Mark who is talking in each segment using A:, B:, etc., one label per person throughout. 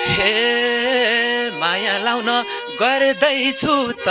A: हे माया लाउन गर्दैछु त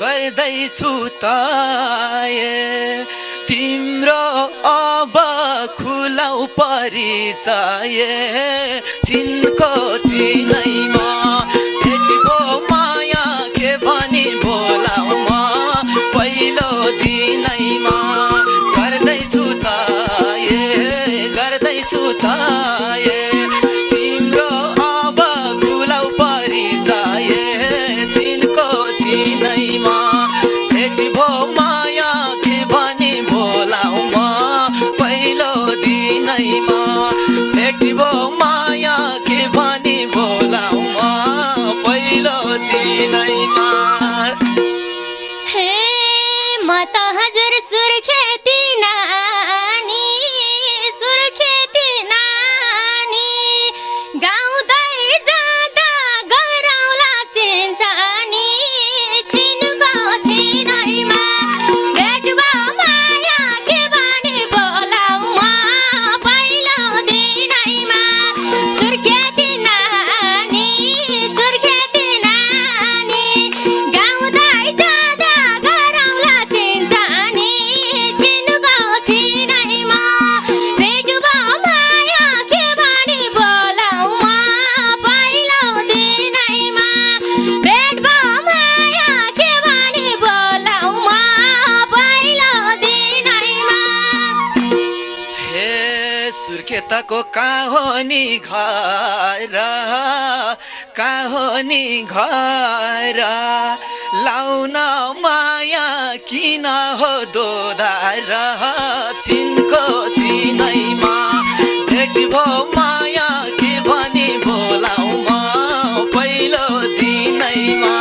A: गर्दैछु त तिम्रो अब खुलाउ परिचय चिनको चिनैमा भेट भो माया के भनी बोलाउ म पहिलो दिनैमा गर्दैछु त गर्दैछु त तिम्रो अब खुलाउ परिचय चिनको चिनैमा भेट भो माया के भनी बोलाउ म पहिलो दिनैमा भेट भो माया के भनी बोलाउ म पहिलो दिनैमा
B: हे म त हजुर सुर्खेती नानी सुर्खेती नानी गाउँदै जाँदा गरौँला चिन्छानी चिनको चिनैमा भेट भयो माया के भनी बोलाउ म पहिलो दिनैमा सुर्खेती नानी गाउँदै जाँदा गरौँला चिन्छानी चिनको चिनैमा भेट भयो माया के भनी बोलाउ म पहिलो दिनैमा भेट भयो माया के भनी बोलाउ म पहिलो दिनैमा
A: हे सुर्खेतको काहोनी घर काहोनी घर लाउन माया किन हो दोधार चिनको चिनैमा भेट भो माया के भनी बोलाउ म पहिलो दिनैमा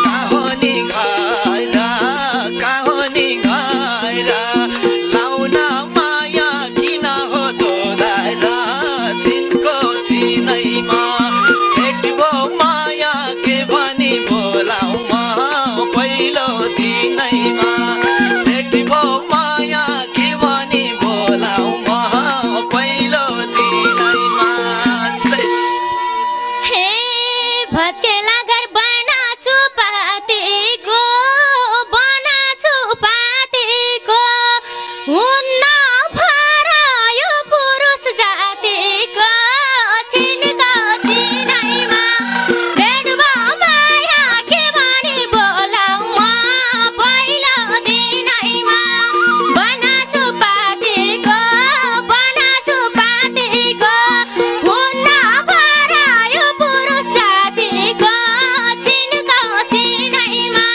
A: काहोनी घर लाउन माया किन हो दोधार चिनको चिनैमा भेट भो माया के भनी बोलाउ म पहिलो दिनैमा भेट भो माया के भनी बोलाउ म पहिलो दिनैमा
B: हे भत्केला घर बनाछु पातेको हुन्न भरा यो पुरुष जातिको चिनको चिनैमा भेट भयो माया के भनी बोलाउ म पहिलो दिनैमा बनाछु पातेको हुन्न भरा यो पुरुष जातिको चिनको चिनैमा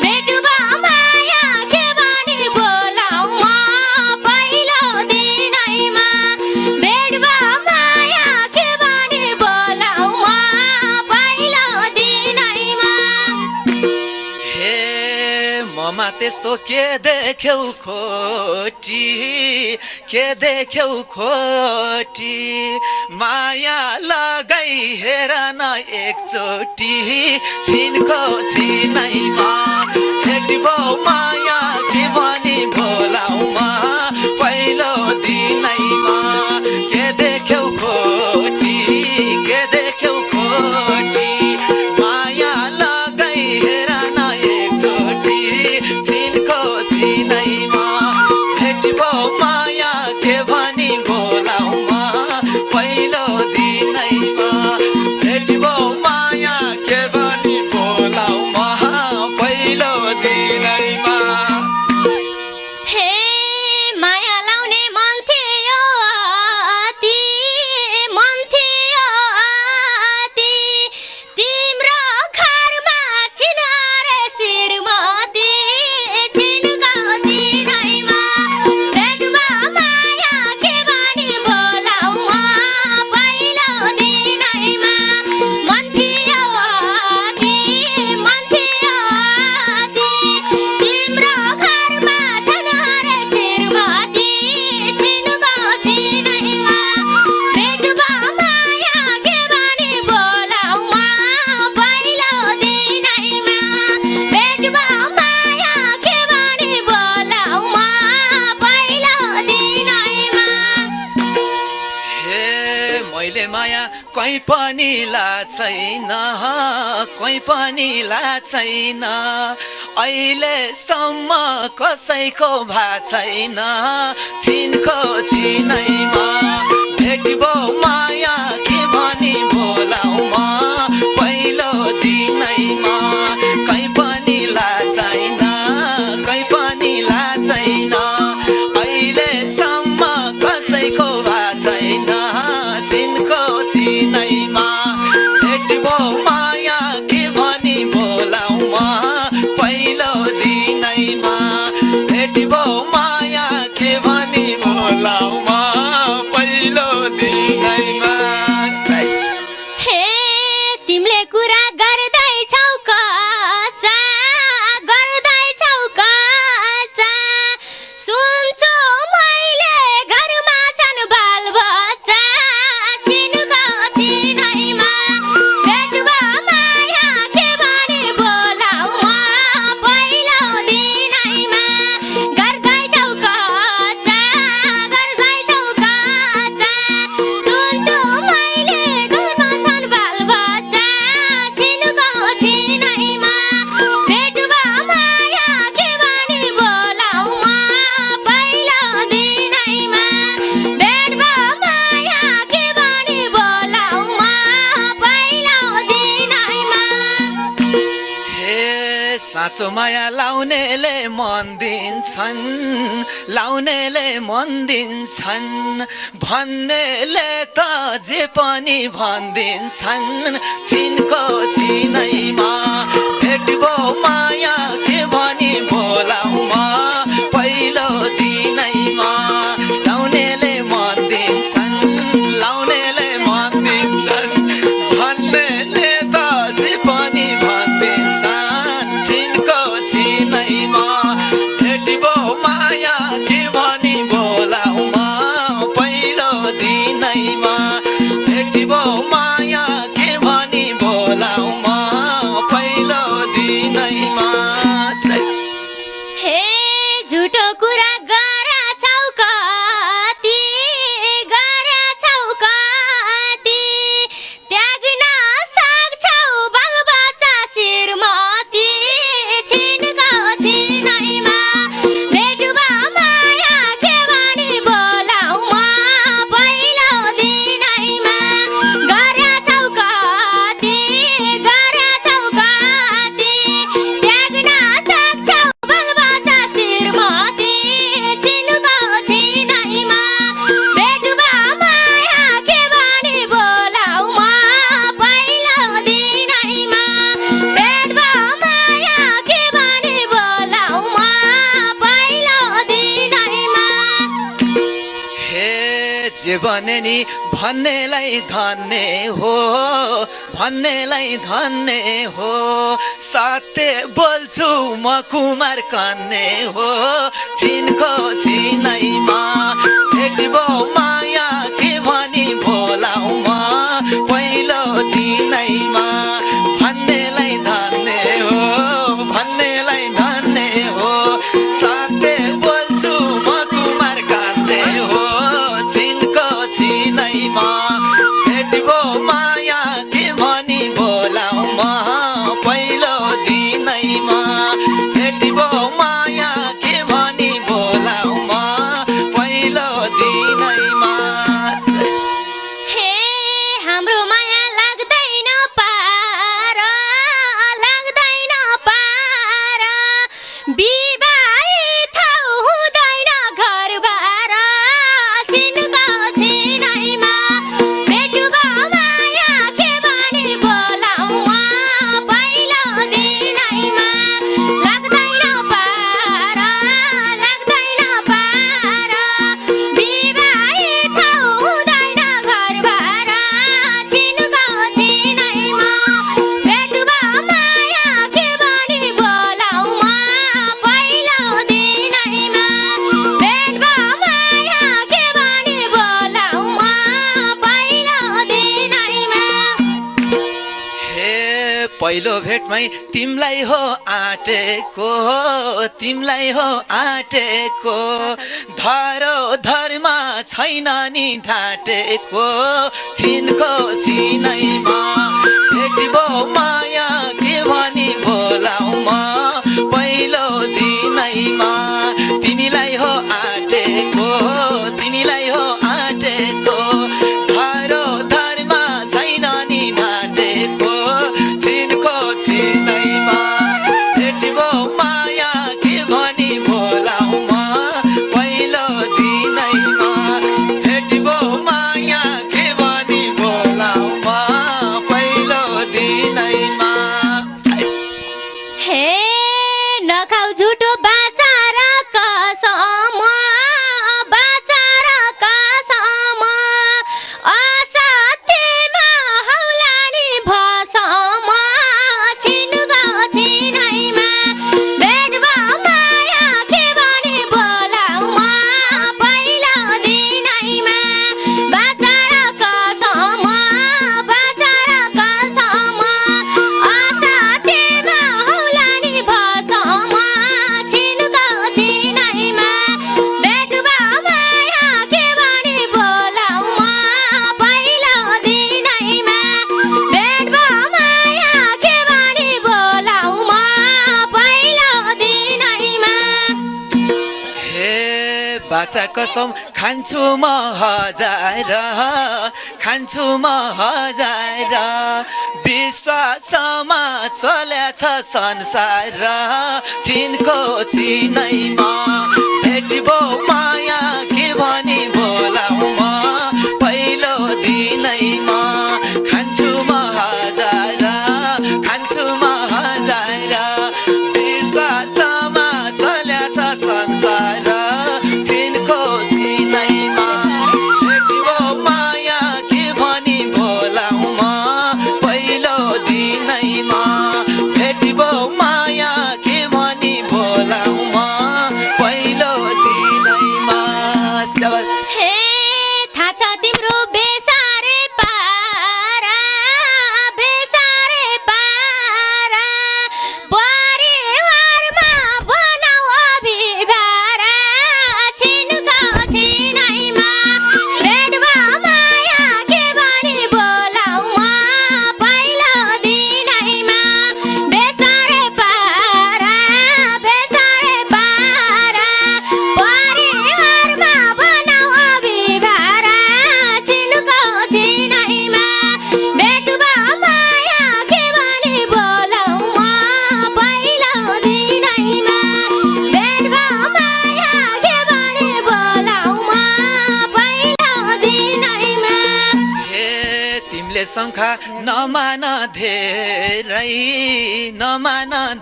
B: भेट भयो माया के भनी बोलाउ म पहिलो दिनैमा भेट भयो माया के भनी बोलाउ म पहिलो दिनैमा
A: हे ममा त्यस्तो के देख्यौ खोटी माया लगाई हेर न एकचोटि चिनको चिनैमा भेट भयो माया के भनी बोलाउ म पहिलो दिनैमा के देख्यौ खोटी माया लगाई हेर न एकचोटि चिनको चिनैमा भेट भयो माया के भनी बोलाउ म पहिलो दिनैमा भेट भयो माया के भनी बोलाउ म पहिलो दिनैमा
B: हे माया लाउने मन थियो
A: मैले माया कहीँ पनि छैन कहीँ पनि छैन अहिलेसम्म कसैको भा छैन छिनको छिनैमा भेटिबो माया के भनी बोलाउ म पहिलो दिनैमा कहीँ पनि छैन कहीँ पनि छैन अहिलेसम्म कसैको भा छैन छिनको छिनैमा भेटिबो माया के भनी बोलाउ म पहिलो दिनैमा भेटिबो माया के भनी बोलाउ म पहिलो दिनैमा
B: हे तिमीले कुरा गर्दैछौ कच्चा गर्दैछौ कच्चा सुन्छु मैले घरमा छन् बालबच्चा छिनको छिनैमा भेटबो माया के भनी बोलाउ म पहिलो दिनैमा गर्दैछौ कच्चा गर्दैछौ कच्चा सुन्छु मैले घरमा छन् बालबच्चा छिनको छिनैमा भेटबो माया के भनी बोलाउ म पहिलो दिनैमा भेटबो माया के भनी बोलाउ म पहिलो दिनैमा
A: हे साँचो माया लाउनेले मन दिन्छन् लाउनेले मन दिन्छन् भन्नेले त जे पनि भनिदिन्छन् छिनको छिनैमा भेटिबो माया के भनी बोलाउ म पहिलो दिनैमा लाउनेले मन दिन्छन् लाउनेले मन दिन्छन् भन्नेले त जे पनि भनिदिन्छन् छिनको छिनैमा भेटिबो माया के भनी बोलाउ म पहिलो दिनैमा भेटिबो माया के भनी बोलाउ म पहिलो दिनैमा
B: हे झुटो कुरा गरेछौ कति गरेछौ कति त्याग्न सक्छौ बालबच्चा शिरमती छिनको छिनैमा भेटबो माया के भनी बोलाउ म पहिलो दिनैमा गरेछौ कति गरेछौ कति त्याग्न सक्छौ बालबच्चा शिरमती छिनको छिनैमा भेटबो माया के भनी बोलाउ म पहिलो दिनैमा भेटबो माया के भनी बोलाउ म पहिलो दिनैमा
A: हे जे भने नि भन्नेलाई धन्य हो भन्नेलाई धन्य हो सत्य बोल्छु म कुमार कन्ने हो छिनको छिनैमा भेटिबो माया के भनी बोलाउ म पहिलो दिनैमा भन्नेलाई धन्य हो भन्नेलाई धन्य हो सत्य बोल्छु म कुमार कन्ने हो छिनको छिनैमा भेटिबो माया के भनी बोलाउ म पहिलो दिनैमा भेटिबो माया के भनी बोलाउ म पहिलो दिनैमा पहिलो भेटमै तिमलाई हो आटेको तिमलाई हो आटेको धरो धरमा छैन नि ढाटेको छिनको छिनैमा भेटिबो माया के भनी बोलाउ म पहिलो दिनैमा तिमीलाई हो आटेको तिमीलाई हो आटेको धरो धरमा छैन नि ढाटेको छिनको छिनैमा भेटिबो माया के भनी बोलाउ म पहिलो दिनैमा भेटिबो माया के भनी बोलाउ म पहिलो दिनैमा
B: हे नखाऊ झुटो बाचार कसम बाचार कसम असत्यमा हौला नि भसम छिनुको छिनैमा भेटबो माया के भनी बोलाउ म पहिलो दिनैमा बाचार कसम बाचार कसम असत्यमा हौला नि भसम छिनुको छिनैमा भेटबो माया के भनी बोलाउ म पहिलो दिनैमा भेटबो माया के भनी बोलाउ म पहिलो दिनैमा
A: हे बाचा कसम खान्छु म हजार खान्छु म हजार विश्वासमा चल्याछ संसार छिनको छिनैमा भेटिबो माया के भनी बोलाउ म पहिलो दिनैमा खान्छु म हजार खान्छु म हजार विश्वासमा चल्याछ संसार छिनको छिनैमा भेटिबो माया के भनी बोलाउ म पहिलो दिनैमा भेटिबो माया के भनी बोलाउ म पहिलो दिनैमा शाबास
B: हे थाहा छ तिम्रो बेसारे पारा परिवारमा बनाऊ अभिभारा छिनुको छिनैमा भेटबो माया के भनी बोलाउ म पहिलो दिनैमा बेसारे पारा परिवारमा बनाऊ अभिभारा छिनुको छिनैमा भेटबो माया के भनी बोलाउ म पहिलो दिनैमा भेटबो माया के भनी बोलाउ म पहिलो दिनैमा
A: हे तिमीले शङ्का नमान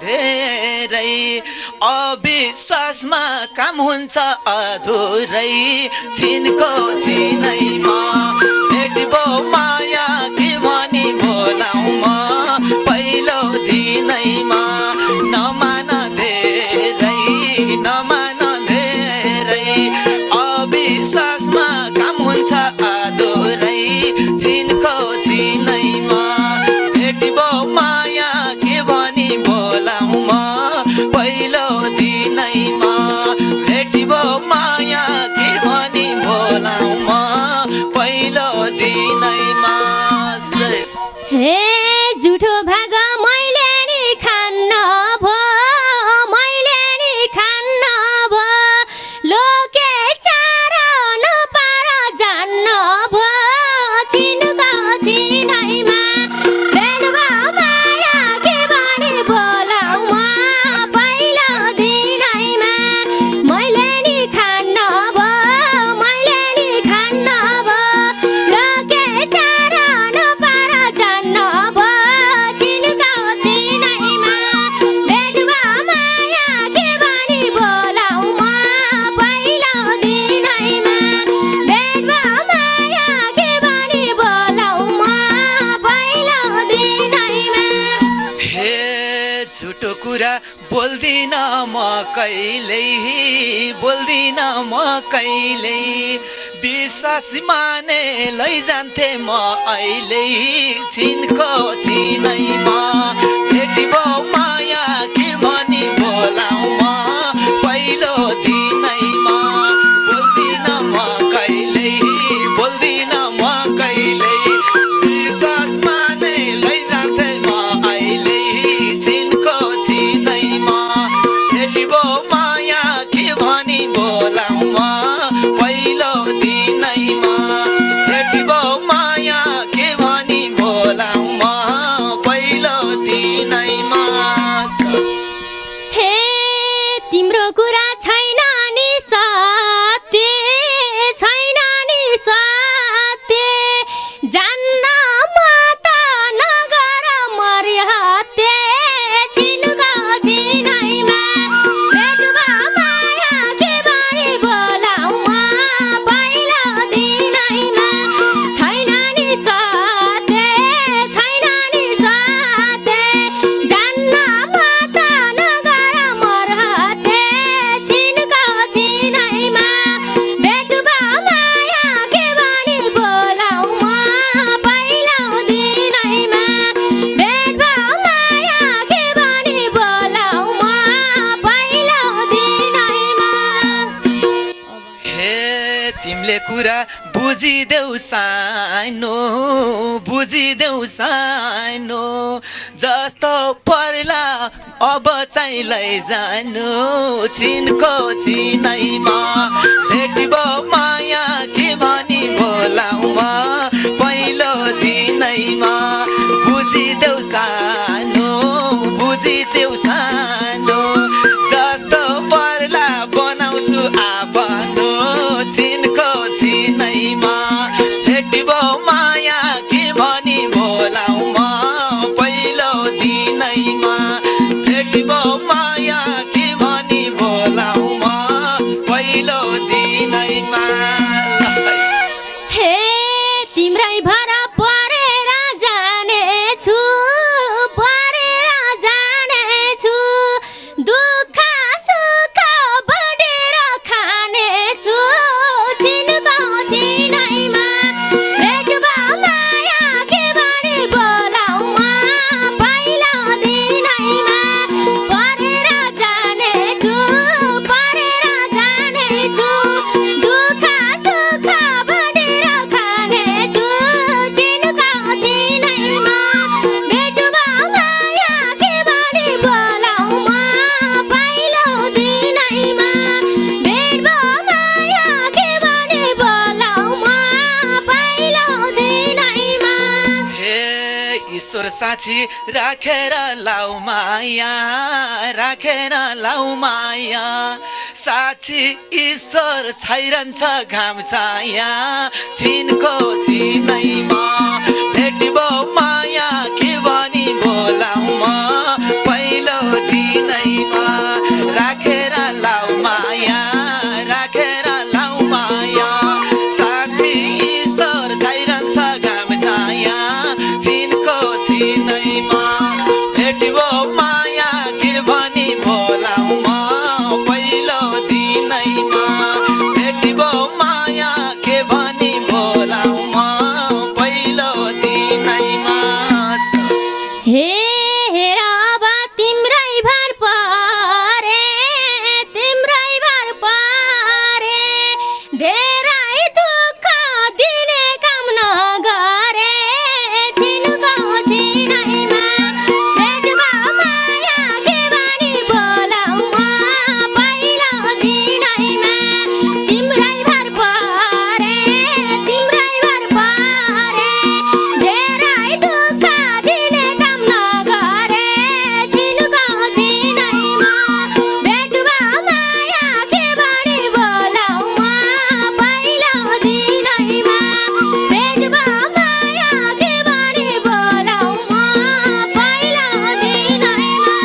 A: धेरै अविश्वासमा काम हुन्छ अधुरै छिनको छिनैमा भेटिबो माया के भनी बोलाउ म पहिलो दिनैमा नमान धेरै अविश्वासमा काम हुन्छ अधुरै छिनको छिनैमा भेटिबो माया के भनी बोलाउ म पहिलो दिनैमा भेटिबो माया के भनी बोलाउ म पहिलो दिनैमा
B: हे झुठो भाग मैले नि खान्न भो मैले नि खान्न भो लोके चार नपार जान्न भो छिनुको छिनैमा भेटबो माया के भनी बोलाउ म पहिलो दिनैमा मैले नि खान्न भो मैले नि खान्न भो लोके चार नपार जान्न भो छिनुको छिनैमा भेटबो माया के भनी बोलाउ म पहिलो दिनैमा भेटबो माया के भनी बोलाउ म पहिलो दिनैमा
A: हे झुटो कुरा बोल्दिन म कहिल्यै विश्वास माने लैजान्थे म अहिले छिनको छिनैमा भेटी भो माया के भनी बोलाऊ म पहिलो दिनैमा बोल्दिन म कहिल्यै बोल्दिन म कहिल्यै विश्वास माने लैजान्थे म अहिले छिनको छिनैमा भेटी भो माया के भनी बोलाऊ म पहिलो दिनैमा भेटी भो माया के भनी बोलाऊ म पहिलो दिनैमा
B: हे तिम्रो कुरा छैन नि सत्य छैन नि सत्य जान्न म त नगर मर्हत्य छिनको छिनैमा भेट भो माया के भनी बोलाऊ म पहिलो दिनैमा छैन नि सत्य छैन नि सत्य जान्न म त नगर मर्हत्य छिनको छिनैमा भेट भो माया के भनी बोलाऊ म पहिलो दिनैमा भेट भो माया के भनी बोलाऊ म पहिलो दिनैमा
A: हे तिमीले कुरा बुझिदेऊ सानो बुझिदेऊ सानो जस्तो पर्ला अब चाहिँ लैजानु छिनको छिनैमा भेटी भो माया के भनी बोलाऊ म पहिलो दिनैमा बुझिदेऊ सानो बुझिदेऊ सानो जस्तो पर्ला बनाउँछु आफ्नो छिनको छिनैमा भेटी भो माया के भनी बोलाऊ म पहिलो दिनैमा भेटी भो माया के भनी बोलाऊ म पहिलो दिनैमा
B: हे तिम्रै भर परेर जानेछु दुःख सुख बढेर खानेछु छिनको छिनैमा भेट भो माया के भनी बोलाऊ म पहिलो दिनैमा परेर जानेछु दुःख सुख बढेर खानेछु छिनको छिनैमा भेट भो माया के भनी बोलाऊ म पहिलो दिनैमा भेट भो माया के भनी बोलाऊ म पहिलो दिनैमा
A: हे ईश्वर साक्षी राखेर लाऊ माया साक्षी ईश्वर छैरन्छ घाम छाया छिनको छिनैमा भेटी भो माया के भनी बोलाऊ म पहिलो दिनैमा राखेर लाऊ माया साक्षी ईश्वर छैरन्छ घाम छाया छिनको छिनैमा भेटी भो माया के भनी बोलाऊ म पहिलो दिनैमा भेटी भो माया के भनी बोलाऊ म पहिलो दिनैमा
B: हेर अब तिम्रै भर परे धेरै दुःख दिने काम नगरे छिनको छिनैमा भेट भो माया के भनी बोलाऊ म पहिलो दिनैमा तिम्रै भर परे धेरै दुःख दिने काम नगरे छिनको छिनैमा भेट भो माया के भनी बोलाऊ म पहिलो दिनैमा भेट भो माया के भनी बोलाऊ म पहिलो दिनैमा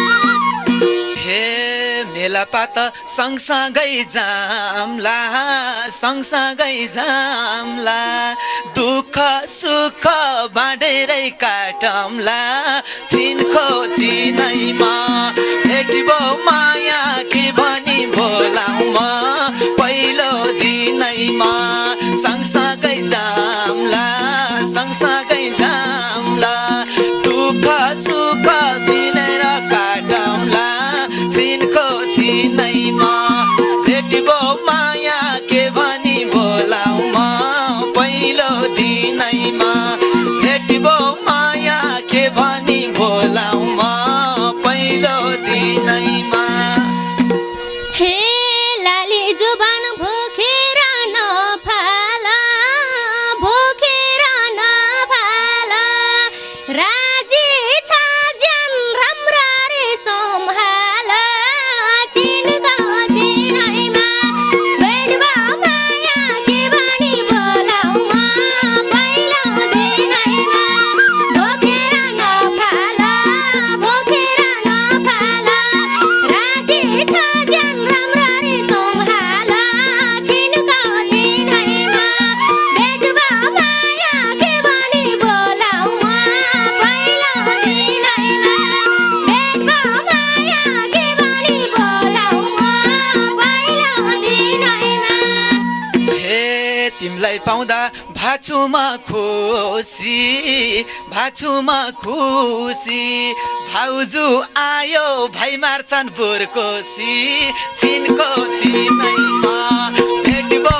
A: हे मेलापात सँगसँगै जाम्ला दुःख सुख बाँडेरै काटम्ला छिनको छिनैमा भेटी भो माया के भनी बोलाऊ म पहिलो दिनैमा पाउँदा भाचुमा खुसी भाउजू आयो भाइ मार्छन् बुर्कोसी छिनको छिनैमा भेट भो